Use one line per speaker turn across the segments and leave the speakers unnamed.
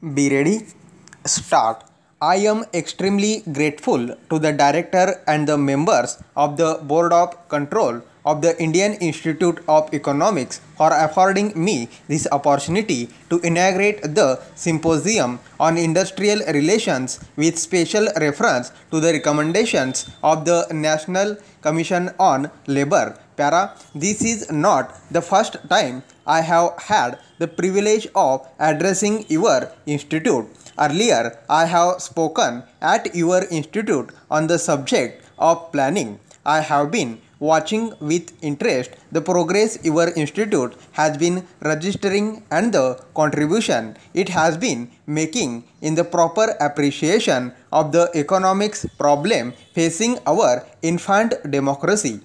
Be ready. Start. I am extremely grateful to the director and the members of the Board of Control of the Indian Institute of Economics for affording me this opportunity to inaugurate the symposium on industrial relations with special reference to the recommendations of the National Commission on Labour. This is not the first time I have had the privilege of addressing your institute. Earlier, I have spoken at your institute on the subject of planning. I have been watching with interest the progress your institute has been registering and the contribution it has been making in the proper appreciation of the economics problem facing our infant democracy.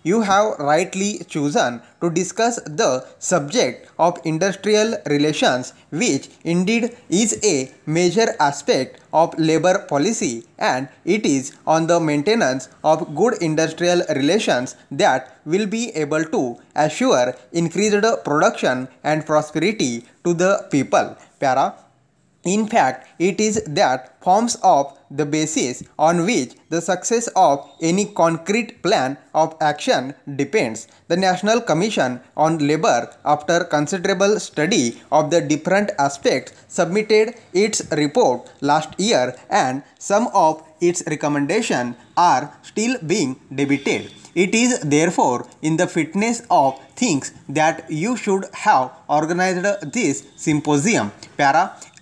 You have rightly chosen to discuss the subject of industrial relations, which indeed is a major aspect of labor policy, and it is on the maintenance of good industrial relations that will be able to assure increased production and prosperity to the people. In fact, it is that forms of the basis on which the success of any concrete plan of action depends. The National Commission on Labour, after considerable study of the different aspects, submitted its report last year, and some of its recommendations are still being debated. It is therefore in the fitness of things that you should have organized this symposium.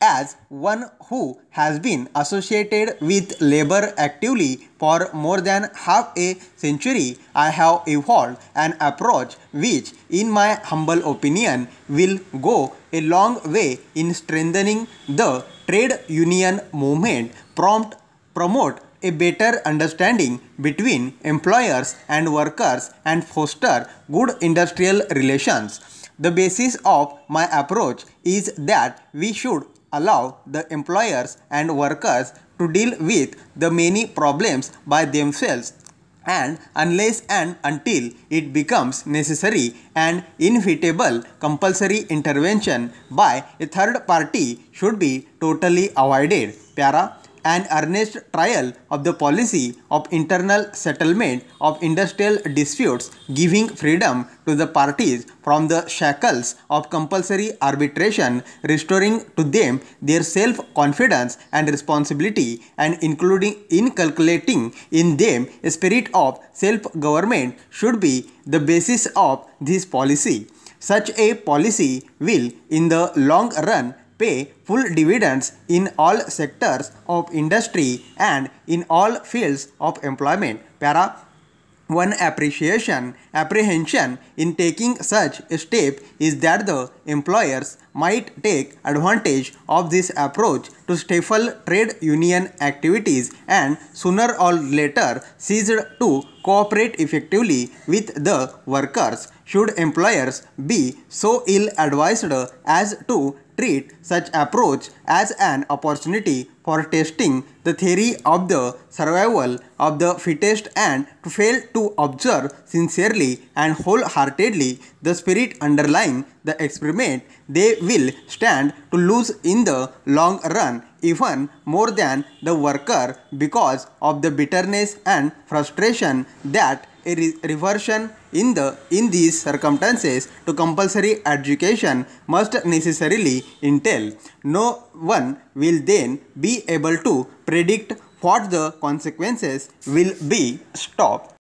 As one who has been associated with labor actively for more than half a century, I have evolved an approach which, in my humble opinion, will go a long way in strengthening the trade union movement, promote a better understanding between employers and workers, and foster good industrial relations. The basis of my approach is that we should allow the employers and workers to deal with the many problems by themselves, and unless and until it becomes necessary and inevitable, compulsory intervention by a third party should be totally avoided. An earnest trial of the policy of internal settlement of industrial disputes, giving freedom to the parties from the shackles of compulsory arbitration, restoring to them their self-confidence and responsibility, and inculcating in them a spirit of self-government should be the basis of this policy. Such a policy will, in the long run, pay full dividends in all sectors of industry and in all fields of employment. One apprehension in taking such a step is that the employers might take advantage of this approach to stifle trade union activities and sooner or later cease to cooperate effectively with the workers. Should employers be so ill advised as to treat such approach as an opportunity for testing the theory of the survival of the fittest, and to fail to observe sincerely and wholeheartedly the spirit underlying the experiment, they will stand to lose in the long run even more than the worker, because of the bitterness and frustration that a reversion in these circumstances to compulsory education must necessarily entail. No one will then be able to predict what the consequences will be. Stop.